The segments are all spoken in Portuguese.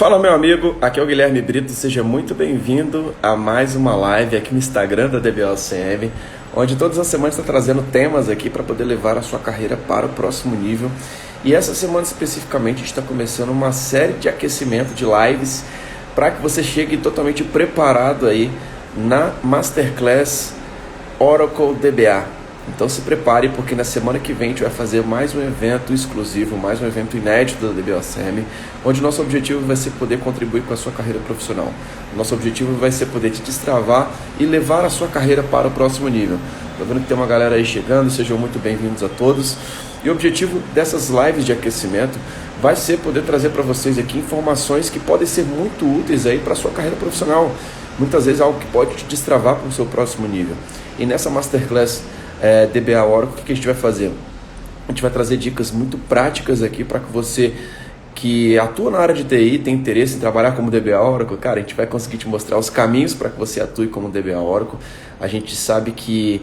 Fala, meu amigo, aqui é o Guilherme Brito, seja muito bem-vindo a mais uma live aqui no Instagram da DBAOCM, onde todas as semanas está trazendo temas aqui para poder levar a sua carreira para o próximo nível. E essa semana especificamente a gente está começando uma série de aquecimento de lives para que você chegue totalmente preparado aí na Masterclass Oracle DBA. Então se prepare, porque na semana que vem a gente vai fazer mais um evento exclusivo, mais um evento inédito da DBAOCM, onde o nosso objetivo vai ser poder contribuir com a sua carreira profissional. O nosso objetivo vai ser poder te destravar e levar a sua carreira para o próximo nível. Estou vendo que tem uma galera aí chegando, sejam muito bem-vindos a todos. E o objetivo dessas lives de aquecimento vai ser poder trazer para vocês aqui informações que podem ser muito úteis aí para a sua carreira profissional. Muitas vezes algo que pode te destravar para o seu próximo nível. E nessa Masterclass DBA Oracle, o que a gente vai fazer? A gente vai trazer dicas muito práticas aqui para que você que atua na área de TI, tem interesse em trabalhar como DBA Oracle, cara, a gente vai conseguir te mostrar os caminhos para que você atue como DBA Oracle. A gente sabe que,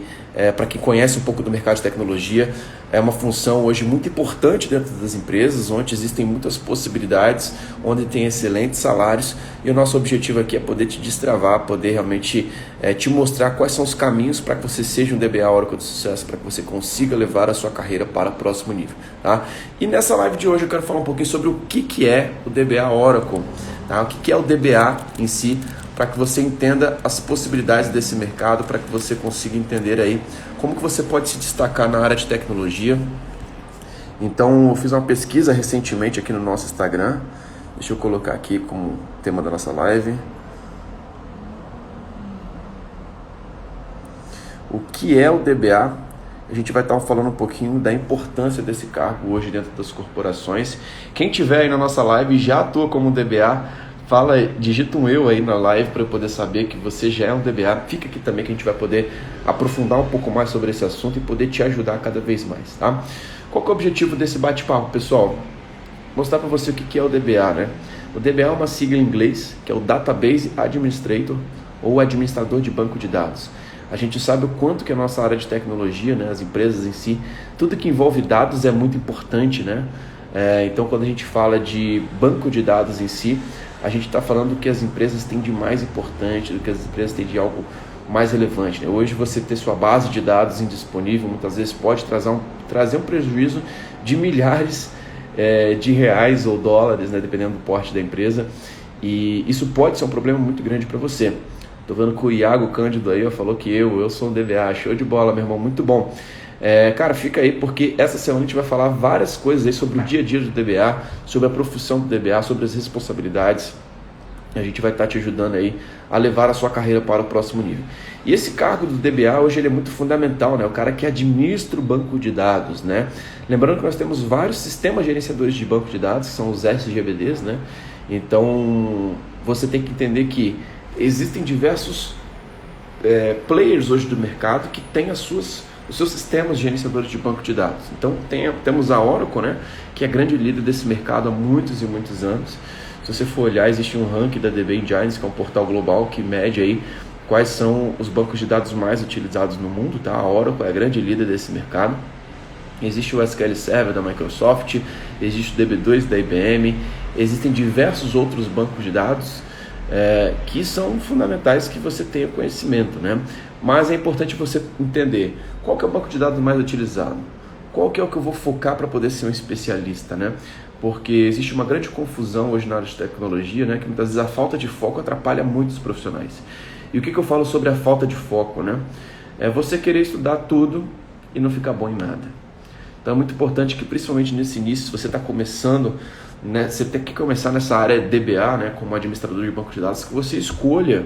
para quem conhece um pouco do mercado de tecnologia, é uma função hoje muito importante dentro das empresas, onde existem muitas possibilidades, onde tem excelentes salários, e o nosso objetivo aqui é poder te destravar, poder realmente te mostrar quais são os caminhos para que você seja um DBA Oracle de sucesso, para que você consiga levar a sua carreira para o próximo nível. Tá? E nessa live de hoje eu quero falar um pouquinho sobre o que é o DBA Oracle, tá? O que é o DBA em si, para que você entenda as possibilidades desse mercado, para que você consiga entender aí como que você pode se destacar na área de tecnologia. Então eu fiz uma pesquisa recentemente aqui no nosso Instagram, deixa eu colocar aqui como tema da nossa live. O que é o DBA? A gente vai estar falando um pouquinho da importância desse cargo hoje dentro das corporações. Quem tiver aí na nossa live e já atua como DBA, digita um eu aí na live para eu poder saber que você já é um DBA. Fica aqui também que a gente vai poder aprofundar um pouco mais sobre esse assunto e poder te ajudar cada vez mais, tá? Qual que é o objetivo desse bate-papo, pessoal? Mostrar para você o que é o DBA, né? O DBA é uma sigla em inglês, que é o Database Administrator, ou administrador de banco de dados. A gente sabe o quanto que a nossa área de tecnologia, né, as empresas em si, tudo que envolve dados é muito importante, né? Então, quando a gente fala de banco de dados em si, a gente está falando do que as empresas têm de mais importante, do que as empresas têm de algo mais relevante, né? Hoje você ter sua base de dados indisponível, muitas vezes pode trazer um prejuízo de milhares de reais ou dólares, né, dependendo do porte da empresa, e isso pode ser um problema muito grande para você. Tô vendo que o Iago Cândido aí falou que eu sou um DBA, show de bola, meu irmão, muito bom. Cara, fica aí porque essa semana a gente vai falar várias coisas aí sobre o dia a dia do DBA, sobre a profissão do DBA, sobre as responsabilidades. A gente vai estar te ajudando aí a levar a sua carreira para o próximo nível. E esse cargo do DBA hoje ele é muito fundamental, né? O cara que administra o banco de dados, né? Lembrando que nós temos vários sistemas gerenciadores de banco de dados, que são os SGBDs, né? Então você tem que entender que existem diversos players hoje do mercado que têm os seus sistemas gerenciadores de banco de dados. Então temos a Oracle, né, que é grande líder desse mercado há muitos e muitos anos. Se você for olhar, existe um ranking da DB Engines, que é um portal global que mede aí quais são os bancos de dados mais utilizados no mundo, tá? A Oracle é a grande líder desse mercado. Existe o SQL Server da Microsoft, existe o DB2 da IBM, existem diversos outros bancos de dados que são fundamentais que você tenha conhecimento, né? Mas é importante você entender qual que é o banco de dados mais utilizado, qual que é o que eu vou focar para poder ser um especialista, né? Porque existe uma grande confusão hoje na área de tecnologia, né? Que muitas vezes a falta de foco atrapalha muitos profissionais. E o que eu falo sobre a falta de foco, né? É você querer estudar tudo e não ficar bom em nada. Então é muito importante que, principalmente nesse início, se você está começando, né, você tem que começar nessa área DBA, né, como administrador de banco de dados, que você escolha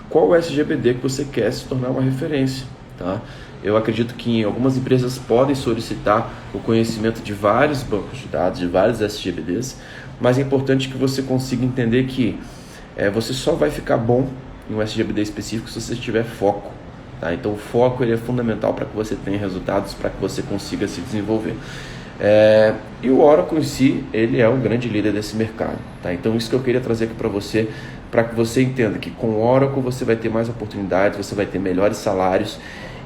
qual o SGBD que você quer se tornar uma referência, tá? Eu acredito que algumas empresas podem solicitar o conhecimento de vários bancos de dados, de vários SGBDs, mas é importante que você consiga entender que você só vai ficar bom em um SGBD específico se você tiver foco. Tá? Então o foco ele é fundamental para que você tenha resultados, para que você consiga se desenvolver. E o Oracle em si, ele é o grande líder desse mercado. Tá? Então isso que eu queria trazer aqui para que você entenda que com o Oracle você vai ter mais oportunidades, você vai ter melhores salários.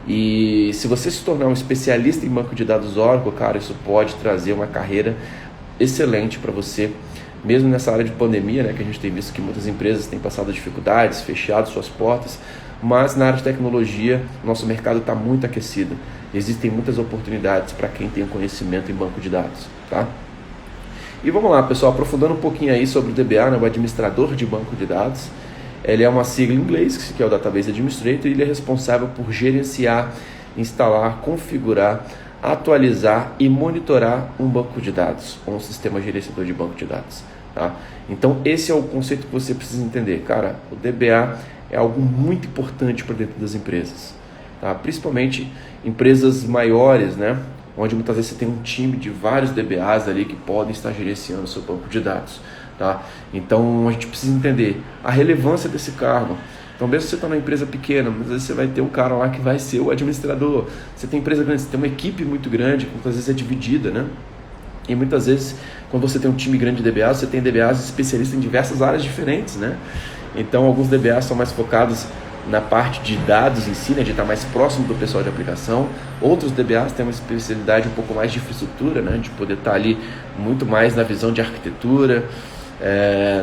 E se você se tornar um especialista em banco de dados Oracle, cara, isso pode trazer uma carreira excelente para você mesmo nessa área de pandemia, né, que a gente tem visto que muitas empresas têm passado dificuldades, fechado suas portas, mas na área de tecnologia, nosso mercado está muito aquecido. Existem muitas oportunidades para quem tem conhecimento em banco de dados, tá? E vamos lá, pessoal, aprofundando um pouquinho aí sobre o DBA, né, o administrador de banco de dados. Ele é uma sigla em inglês, que é o Database Administrator, e ele é responsável por gerenciar, instalar, configurar, atualizar e monitorar um banco de dados, ou um sistema gerenciador de banco de dados. Tá? Então, esse é o conceito que você precisa entender. Cara, o DBA é algo muito importante para dentro das empresas, tá? Principalmente empresas maiores, né? Onde muitas vezes você tem um time de vários DBAs ali que podem estar gerenciando o seu banco de dados. Tá? Então a gente precisa entender a relevância desse cargo. Então, mesmo você está numa empresa pequena, muitas vezes você vai ter um cara lá que vai ser o administrador. Você tem empresa grande, você tem uma equipe muito grande, que muitas vezes é dividida, né? E muitas vezes, quando você tem um time grande de DBAs, você tem DBAs especialistas em diversas áreas diferentes, né? Então, alguns DBAs são mais focados na parte de dados em si, né, de estar mais próximo do pessoal de aplicação. Outros DBAs têm uma especialidade um pouco mais de infraestrutura, né, de poder estar ali muito mais na visão de arquitetura,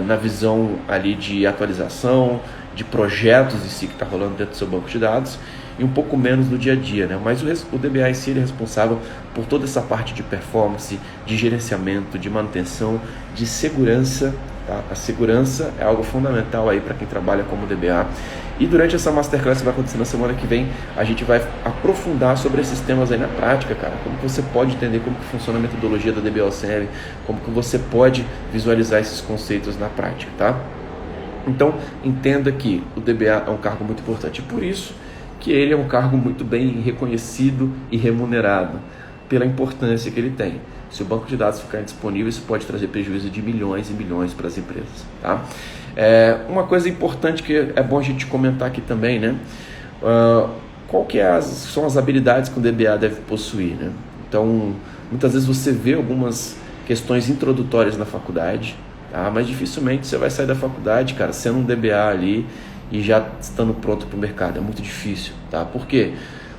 na visão ali de atualização, de projetos em si que está rolando dentro do seu banco de dados, e um pouco menos no dia a dia, né? Mas o DBA em si ele é responsável por toda essa parte de performance, de gerenciamento, de manutenção, de segurança. Tá? A segurança é algo fundamental aí para quem trabalha como DBA. E durante essa Masterclass que vai acontecer na semana que vem, a gente vai aprofundar sobre esses temas aí na prática, cara. Como que você pode entender como que funciona a metodologia da DBOCM, como que você pode visualizar esses conceitos na prática, tá? Então, entenda que o DBA é um cargo muito importante. Por isso que ele é um cargo muito bem reconhecido e remunerado pela importância que ele tem. Se o banco de dados ficar indisponível, isso pode trazer prejuízo de milhões e milhões para as empresas, tá? Uma coisa importante que é bom a gente comentar aqui também, né? Qual que são as habilidades que o DBA deve possuir, né? Então, muitas vezes você vê algumas questões introdutórias na faculdade, tá? Mas dificilmente você vai sair da faculdade, cara, sendo um DBA ali e já estando pronto para o mercado. É muito difícil, tá? Por quê?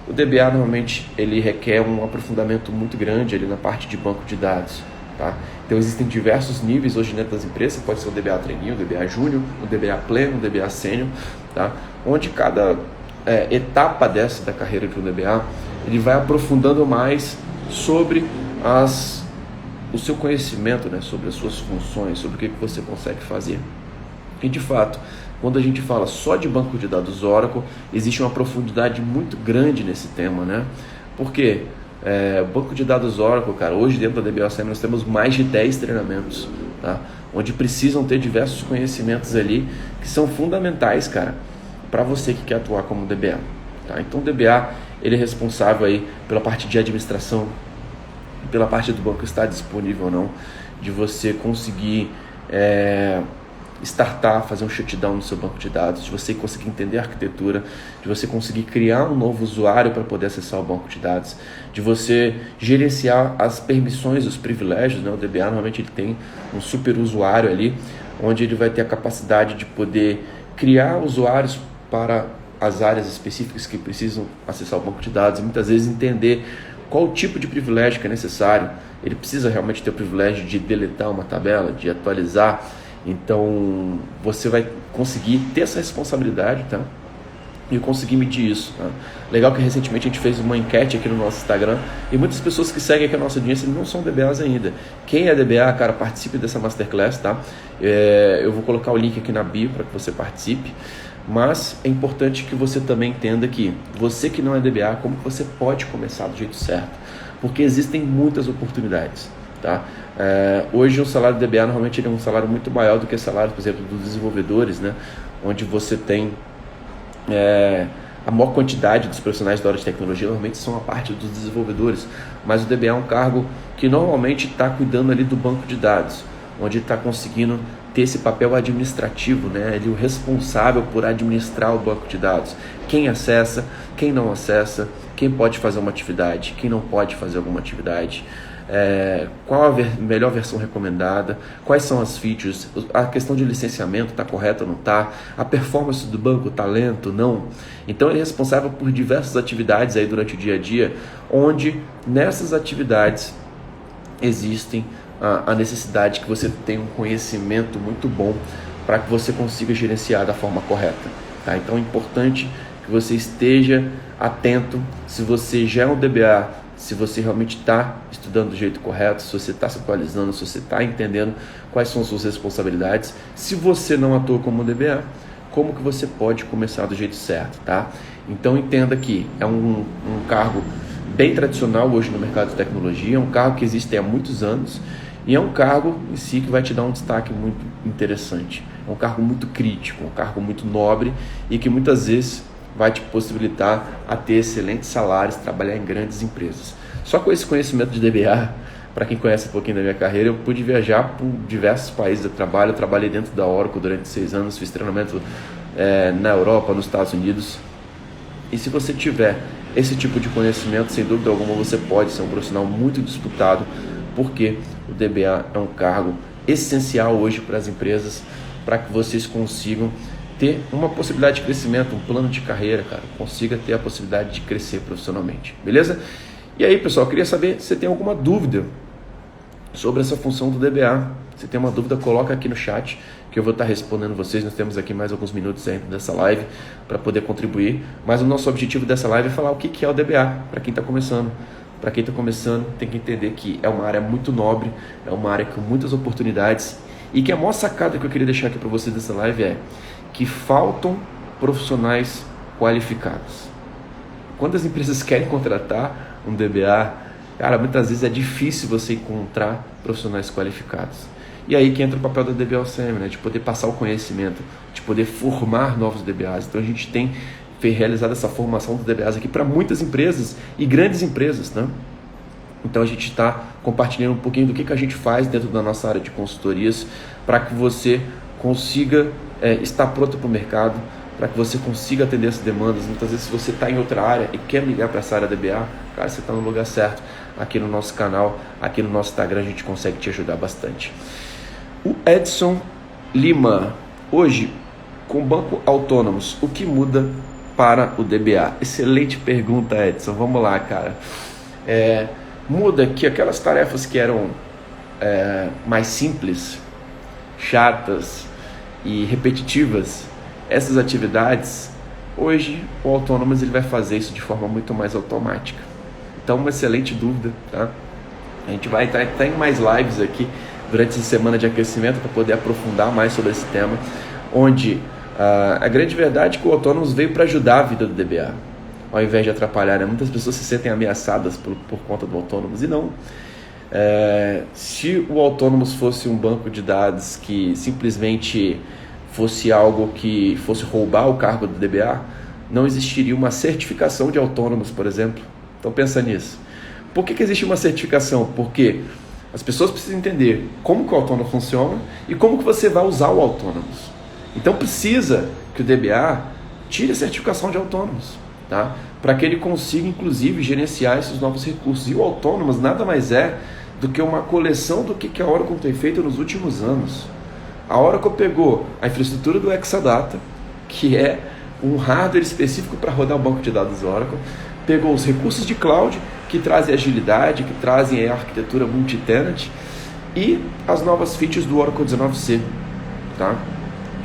O DBA normalmente ele requer um aprofundamento muito grande ali na parte de banco de dados, tá? Então existem diversos níveis hoje dentro das empresas. Pode ser o DBA trainee, o DBA júnior, o DBA pleno, o DBA sênior, tá? Onde cada etapa da carreira de um DBA ele vai aprofundando mais sobre o seu conhecimento, né? Sobre as suas funções, sobre o que você consegue fazer. E de fato, quando a gente fala só de banco de dados Oracle, existe uma profundidade muito grande nesse tema, né? Por quê? Banco de dados Oracle, cara, hoje dentro da DBOCM nós temos mais de 10 treinamentos, tá? Onde precisam ter diversos conhecimentos ali que são fundamentais, cara, para você que quer atuar como DBA, tá? Então o DBA, ele é responsável aí pela parte de administração, pela parte do banco estar disponível ou não, de você conseguir startar, fazer um shutdown no seu banco de dados, de você conseguir entender a arquitetura, de você conseguir criar um novo usuário para poder acessar o banco de dados, de você gerenciar as permissões, os privilégios, né? O DBA normalmente ele tem um super usuário ali, onde ele vai ter a capacidade de poder criar usuários para as áreas específicas que precisam acessar o banco de dados, e muitas vezes entender qual o tipo de privilégio que é necessário. Ele precisa realmente ter o privilégio de deletar uma tabela, de atualizar. Então, você vai conseguir ter essa responsabilidade, tá? E conseguir medir isso, tá? Legal que recentemente a gente fez uma enquete aqui no nosso Instagram e muitas pessoas que seguem aqui a nossa audiência não são DBAs ainda. Quem é DBA, cara, participe dessa Masterclass, tá? Eu vou colocar o link aqui na bio para que você participe. Mas é importante que você também entenda que você que não é DBA, como que você pode começar do jeito certo? Porque existem muitas oportunidades, tá? Hoje o salário do DBA normalmente ele é um salário muito maior do que o salário, por exemplo, dos desenvolvedores, né? Onde você tem a maior quantidade dos profissionais da área de tecnologia normalmente são a parte dos desenvolvedores, mas o DBA é um cargo que normalmente está cuidando ali do banco de dados, onde está conseguindo ter esse papel administrativo, né? Ele é o responsável por administrar o banco de dados. Quem acessa, quem não acessa, quem pode fazer uma atividade, quem não pode fazer alguma atividade, qual a melhor versão recomendada, quais são as features, a questão de licenciamento está correta ou não está, a performance do banco está lento, não. Então ele é responsável por diversas atividades aí durante o dia a dia, onde nessas atividades existem a necessidade que você tenha um conhecimento muito bom para que você consiga gerenciar da forma correta. Tá? Então é importante que você esteja atento se você já é um DBA, se você realmente está estudando do jeito correto, se você está se atualizando, se você está entendendo quais são as suas responsabilidades. Se você não atua como DBA, como que você pode começar do jeito certo, tá? Então entenda que é um cargo bem tradicional hoje no mercado de tecnologia, é um cargo que existe há muitos anos e é um cargo em si que vai te dar um destaque muito interessante. É um cargo muito crítico, um cargo muito nobre e que muitas vezes vai te possibilitar a ter excelentes salários, trabalhar em grandes empresas. Só com esse conhecimento de DBA, para quem conhece um pouquinho da minha carreira, eu pude viajar por diversos países de trabalho. Eu trabalhei dentro da Oracle durante 6 anos, fiz treinamento na Europa, nos Estados Unidos. E se você tiver esse tipo de conhecimento, sem dúvida alguma, você pode ser um profissional muito disputado, porque o DBA é um cargo essencial hoje para as empresas, para que vocês consigam ter uma possibilidade de crescimento, um plano de carreira, cara, consiga ter a possibilidade de crescer profissionalmente, beleza? E aí, pessoal, eu queria saber se você tem alguma dúvida sobre essa função do DBA. Se tem uma dúvida, coloca aqui no chat que eu vou estar respondendo vocês. Nós temos aqui mais alguns minutos ainda dessa live para poder contribuir, mas o nosso objetivo dessa live é falar o que é o DBA para quem está começando. Para quem está começando, tem que entender que é uma área muito nobre, é uma área com muitas oportunidades e que a maior sacada que eu queria deixar aqui para vocês dessa live é que faltam profissionais qualificados. Quando as empresas querem contratar um DBA, cara, muitas vezes é difícil você encontrar profissionais qualificados. E aí que entra o papel da DBA OCM, né? De poder passar o conhecimento, de poder formar novos DBAs. Então a gente tem realizado essa formação dos DBAs aqui para muitas empresas e grandes empresas, né? Então a gente está compartilhando um pouquinho do que a gente faz dentro da nossa área de consultorias para que você consiga estar pronto para o mercado, para que você consiga atender essas demandas. Muitas vezes, se você está em outra área e quer ligar para essa área DBA, cara, você está no lugar certo. Aqui no nosso canal, aqui no nosso Instagram, a gente consegue te ajudar bastante. O Edson Lima, hoje, com banco autônomos, o que muda para o DBA? Excelente pergunta, Edson. Vamos lá, cara. Muda que aquelas tarefas que eram mais simples, chatas e repetitivas, essas atividades, hoje o Autônomos ele vai fazer isso de forma muito mais automática. Então, uma excelente dúvida, tá? A gente vai estar em mais lives aqui durante essa semana de aquecimento para poder aprofundar mais sobre esse tema, onde a grande verdade é que o Autônomos veio para ajudar a vida do DBA, ao invés de atrapalhar, né? Muitas pessoas se sentem ameaçadas por conta do Autônomos, e não. Se o Autônomos fosse um banco de dados que simplesmente fosse algo que fosse roubar o cargo do DBA, não existiria uma certificação de autônomos, por exemplo. Então pensa nisso. Por que existe uma certificação? Porque as pessoas precisam entender como que o autônomo funciona e como que você vai usar o autônomos. Então precisa que o DBA tire a certificação de autônomos, tá? Para que ele consiga, inclusive, gerenciar esses novos recursos. E o autônomos nada mais é do que uma coleção do que a Oracle tem feito nos últimos anos. A Oracle pegou a infraestrutura do Exadata, que é um hardware específico para rodar o banco de dados Oracle, pegou os recursos de cloud, que trazem agilidade, que trazem a arquitetura multi-tenant, e as novas features do Oracle 19c, tá?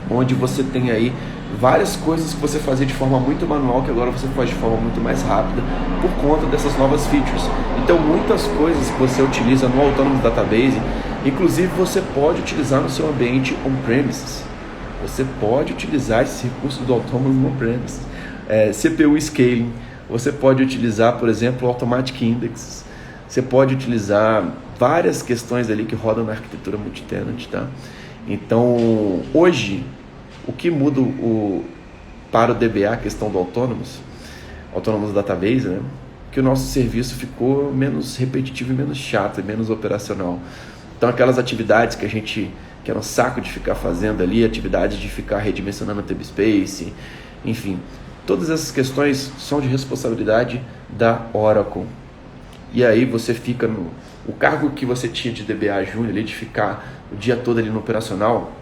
Onde você tem aí várias coisas que você fazia de forma muito manual, que agora você faz de forma muito mais rápida, por conta dessas novas features. Então, muitas coisas que você utiliza no Autonomous Database, inclusive você pode utilizar no seu ambiente on-premises. Você pode utilizar esses recursos do Autonomous on-premises. CPU Scaling, você pode utilizar, por exemplo, Automatic Indexes. Você pode utilizar várias questões ali que rodam na arquitetura multi-tenant, tá? Então, hoje, o que muda para o DBA, a questão do Autonomous Database, né? Que o nosso serviço ficou menos repetitivo e menos chato, e menos operacional. Então, aquelas atividades que era um saco de ficar fazendo ali, atividades de ficar redimensionando o TabSpace, enfim, todas essas questões são de responsabilidade da Oracle. E aí você fica o cargo que você tinha de DBA Júnior ali, de ficar o dia todo ali no operacional,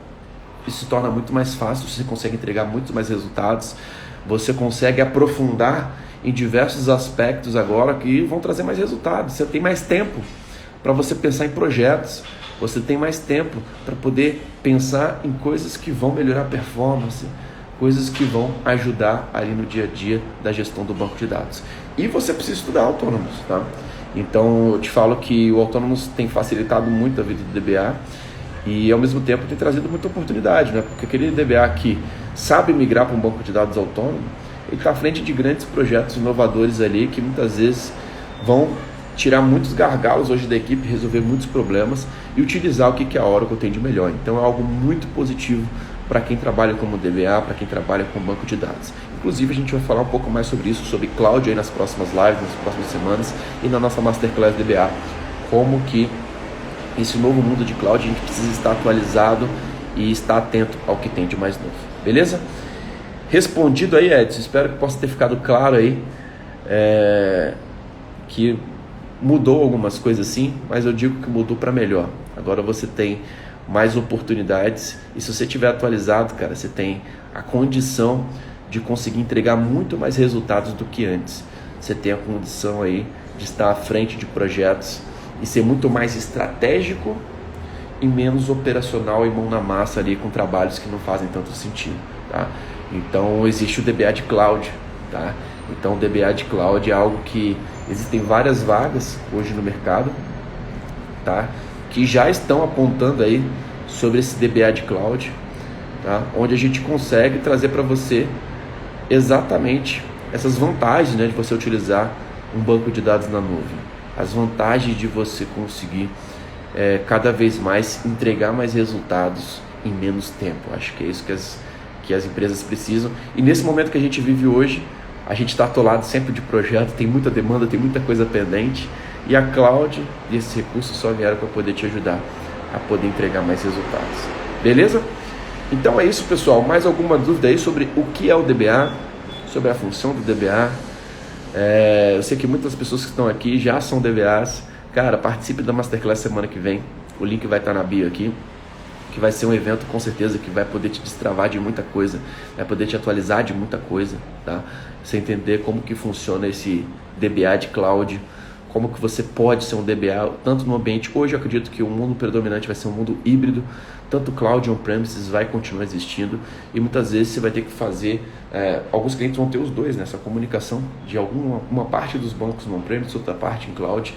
isso se torna muito mais fácil, você consegue entregar muito mais resultados, você consegue aprofundar em diversos aspectos agora que vão trazer mais resultados, você tem mais tempo para você pensar em projetos, você tem mais tempo para poder pensar em coisas que vão melhorar a performance, coisas que vão ajudar ali no dia a dia da gestão do banco de dados. E você precisa estudar Autônomos, tá? Então eu te falo que o Autônomos tem facilitado muito a vida do DBA e ao mesmo tempo tem trazido muita oportunidade, né? Porque aquele DBA que sabe migrar para um banco de dados autônomo, ele está à frente de grandes projetos inovadores ali que muitas vezes vão tirar muitos gargalos hoje da equipe, resolver muitos problemas e utilizar o que a Oracle tem de melhor. Então é algo muito positivo para quem trabalha como DBA, para quem trabalha com banco de dados. Inclusive a gente vai falar um pouco mais sobre isso, sobre cloud aí nas próximas lives, nas próximas semanas e na nossa Masterclass DBA, como que esse novo mundo de cloud a gente precisa estar atualizado e estar atento ao que tem de mais novo. Beleza? Respondido aí, Edson, espero que possa ter ficado claro aí que mudou algumas coisas sim, mas eu digo que mudou para melhor. Agora você tem mais oportunidades e se você estiver atualizado, cara, você tem a condição de conseguir entregar muito mais resultados do que antes. Você tem a condição aí de estar à frente de projetos e ser muito mais estratégico e menos operacional e mão na massa ali com trabalhos que não fazem tanto sentido, tá? Então existe o DBA de Cloud, tá? Então o DBA de Cloud é algo que existem várias vagas hoje no mercado, tá? Que já estão apontando aí sobre esse DBA de Cloud, tá? Onde a gente consegue trazer para você exatamente essas vantagens, né, de você utilizar um banco de dados na nuvem, as vantagens de você conseguir cada vez mais entregar mais resultados em menos tempo. Acho que é isso que as empresas precisam. E nesse momento que a gente vive hoje, a gente está atolado sempre de projeto, tem muita demanda, tem muita coisa pendente. E a cloud e esse recurso só vieram para poder te ajudar a poder entregar mais resultados. Beleza? Então é isso, pessoal. Mais alguma dúvida aí sobre o que é o DBA? Sobre a função do DBA? Eu sei que muitas pessoas que estão aqui já são DBAs. Cara, participe da Masterclass semana que vem. O link vai estar na bio aqui. Que vai ser um evento com certeza que vai poder te destravar de muita coisa, vai poder te atualizar de muita coisa, tá? Você entender como que funciona esse DBA de cloud, como que você pode ser um DBA, tanto no ambiente, hoje eu acredito que o mundo predominante vai ser um mundo híbrido, tanto cloud e on-premises vai continuar existindo e muitas vezes você vai ter que fazer, alguns clientes vão ter os dois, né? Essa comunicação de uma parte dos bancos no on-premises, outra parte em cloud.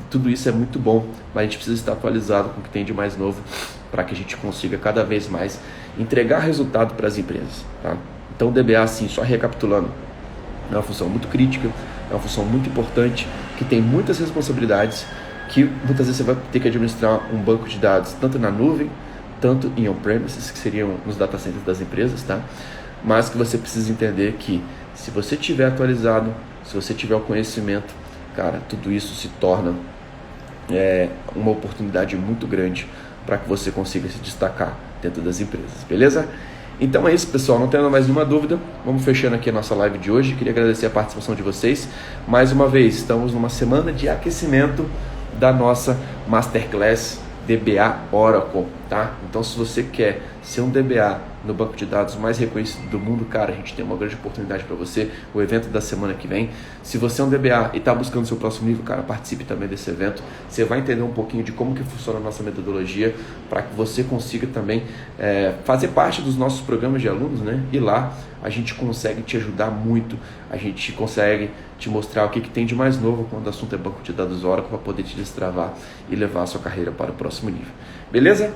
Tudo isso é muito bom, mas a gente precisa estar atualizado com o que tem de mais novo para que a gente consiga cada vez mais entregar resultado para as empresas, tá? Então o DBA, assim, só recapitulando, é uma função muito crítica, é uma função muito importante, que tem muitas responsabilidades, que muitas vezes você vai ter que administrar um banco de dados tanto na nuvem, tanto em on-premises, que seriam nos data centers das empresas, tá? Mas que você precisa entender que se você tiver atualizado, se você tiver o conhecimento, cara, tudo isso se torna uma oportunidade muito grande para que você consiga se destacar dentro das empresas, beleza? Então é isso, pessoal, não tendo mais nenhuma dúvida, vamos fechando aqui a nossa live de hoje. Queria agradecer a participação de vocês. Mais uma vez, estamos numa semana de aquecimento da nossa Masterclass DBA Oracle, tá? Então se você quer ser um DBA no banco de dados mais reconhecido do mundo, cara, a gente tem uma grande oportunidade para você, o evento da semana que vem. Se você é um DBA e está buscando seu próximo nível, cara, participe também desse evento. Você vai entender um pouquinho de como que funciona a nossa metodologia para que você consiga também fazer parte dos nossos programas de alunos, né? E lá a gente consegue te ajudar muito, a gente consegue te mostrar o que tem de mais novo quando o assunto é banco de dados Oracle para poder te destravar e levar a sua carreira para o próximo nível. Beleza?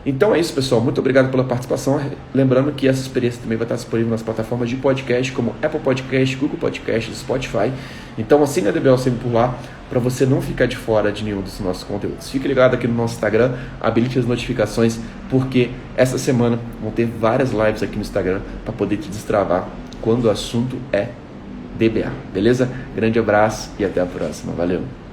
Então é isso, pessoal. Muito obrigado pela participação. Lembrando que essa experiência também vai estar disponível nas plataformas de podcast, como Apple Podcast, Google Podcast, Spotify. Então assine a DBA sempre por lá, para você não ficar de fora de nenhum dos nossos conteúdos. Fique ligado aqui no nosso Instagram, habilite as notificações, porque essa semana vão ter várias lives aqui no Instagram para poder te destravar quando o assunto é DBA. Beleza? Grande abraço e até a próxima. Valeu!